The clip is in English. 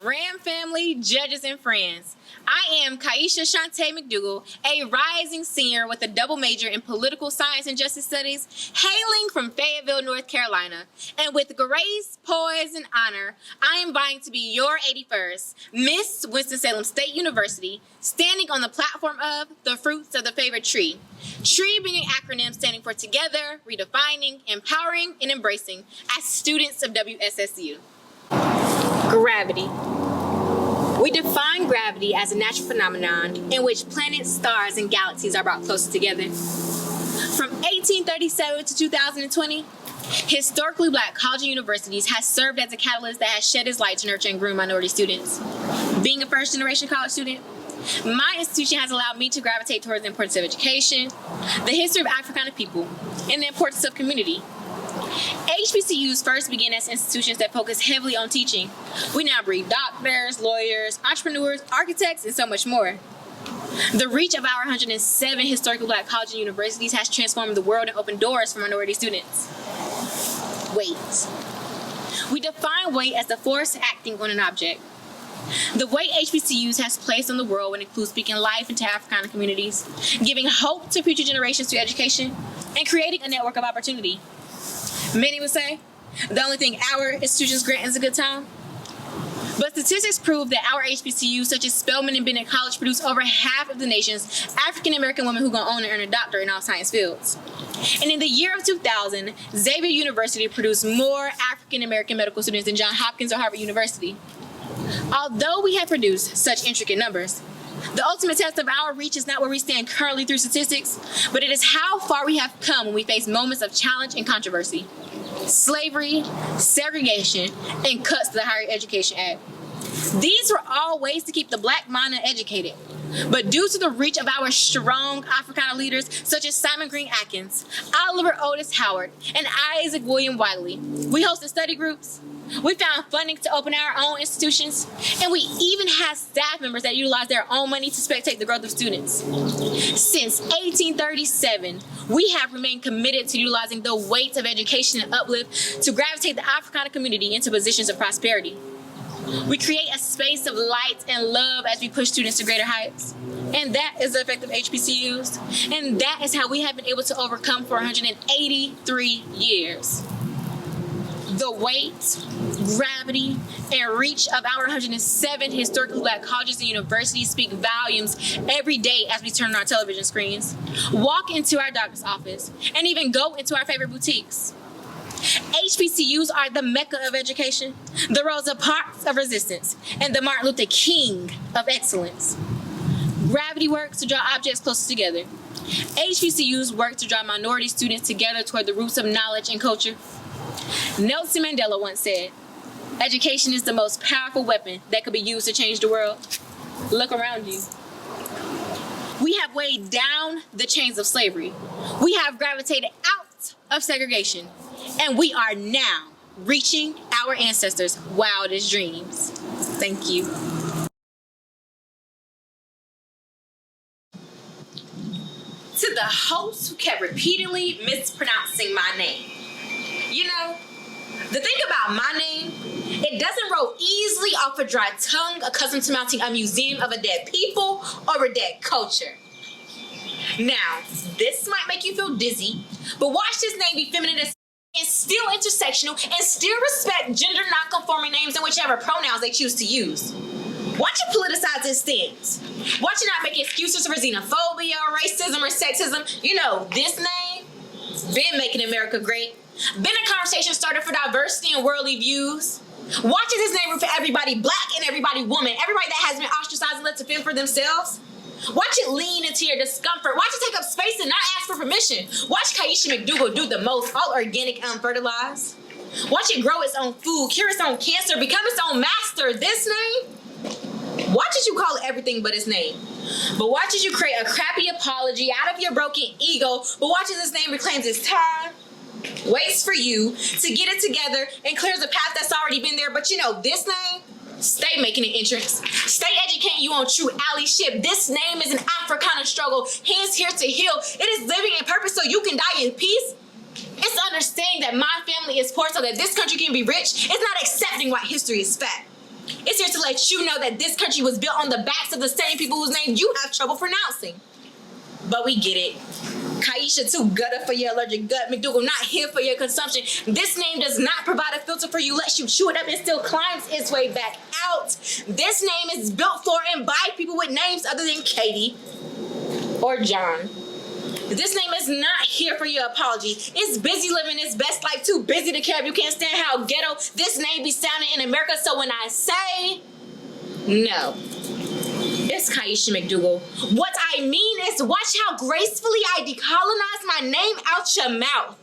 Ram family, judges, and friends. I am Quieysha Chante McDougle, a rising senior with a double major in political science and justice studies, hailing from Fayetteville, North Carolina. And with grace, poise, and honor, I am vying to be your 81st Miss Winston-Salem State University, standing on the platform of the fruits of the favorite tree. TREE being an acronym standing for Together, Redefining, Empowering, and Embracing as students of WSSU. Gravity. We define gravity as a natural phenomenon in which planets, stars, and galaxies are brought closer together. From 1837 to 2020, historically Black colleges and universities has served as a catalyst that has shed its light to nurture and groom minority students. Being a first-generation college student, my institution has allowed me to gravitate towards the importance of education, the history of Africana people, and the importance of community. HBCUs first began as institutions that focus heavily on teaching. We now breed doctors, lawyers, entrepreneurs, architects, and so much more. The reach of our 107 historically Black colleges and universities has transformed the world and opened doors for minority students. Weight. We define weight as the force acting on an object. The weight HBCUs has placed on the world would include speaking life into Africana communities, giving hope to future generations through education, and creating a network of opportunity. Many would say, the only thing our institutions grant is a good time. But statistics prove that our HBCUs, such as Spelman and Bennett College, produce over half of the nation's African-American women who go on and earn a doctorate in all science fields. And in the year of 2000, Xavier University produced more African-American medical students than Johns Hopkins or Harvard University. Although we have produced such intricate numbers, the ultimate test of our reach is not where we stand currently through statistics, but it is how far we have come when we face moments of challenge and controversy. Slavery, segregation, and cuts to the Higher Education Act. These were all ways to keep the Black mind uneducated. But due to the reach of our strong Africana leaders, such as Simon Green Atkins, Oliver Otis Howard, and Isaac William Wiley, we hosted study groups. We found funding to open our own institutions, and we even had staff members that utilized their own money to spectate the growth of students. Since 1837, we have remained committed to utilizing the weight of education and uplift to gravitate the Africana community into positions of prosperity. We create a space of light and love as we push students to greater heights. And that is the effect of HBCUs. And that is how we have been able to overcome for 183 years. The weight, gravity, and reach of our 107 historically Black colleges and universities speak volumes every day as we turn on our television screens, walk into our doctor's office, and even go into our favorite boutiques. HBCUs are the Mecca of education, the Rosa Parks of resistance, and the Martin Luther King of excellence. Gravity works to draw objects closer together. HBCUs work to draw minority students together toward the roots of knowledge and culture. Nelson Mandela once said, "Education is the most powerful weapon that could be used to change the world." Look around you. We have weighed down the chains of slavery. We have gravitated out of segregation. And we are now reaching our ancestors' wildest dreams. Thank you. To the host who kept repeatedly mispronouncing my name. You know, the thing about my name, it doesn't roll easily off a dry tongue accustomed to mounting a museum of a dead people or a dead culture. Now, this might make you feel dizzy, but watch this name be feminine and still intersectional and still respect gender non-conforming names and whichever pronouns they choose to use. Watch it politicize its stance. Watch it not make excuses for xenophobia or racism or sexism. You know, this name, been making America great. Been a conversation starter for diversity and worldly views. Watch it this name for everybody Black and everybody woman, everybody that has been ostracized and left to fend for themselves. Watch it lean into your discomfort. Watch it take up space and not ask for permission. Watch Quieysha McDougle do the most, all organic and unfertilized. Watch it grow its own food, cure its own cancer, become its own master. This name? Watch as you call it everything but its name. But watch as you create a crappy apology out of your broken ego, but watch as this name reclaims its time, waits for you to get it together, and clears a path that's already been there. But you know, this name, stay making an entrance. Stay educating you on true allyship. This name is an Africana struggle. Hands here to heal. It is living in purpose so you can die in peace. It's understanding that my family is poor so that this country can be rich. It's not accepting white history as fact. It's here to let you know that this country was built on the backs of the same people whose names you have trouble pronouncing. But we get it. Quieysha too gutta for your allergic gut, McDougle not here for your consumption. This name does not provide a filter for you, lets you chew it up and still climbs its way back out. This name is built for and by people with names other than Katie or John. This name is not here for your apology. It's busy living its best life, too busy to care if you can't stand how ghetto this name be sounding in America. So when I say no, it's Quieysha McDougle. What I mean is watch how gracefully I decolonize my name out your mouth.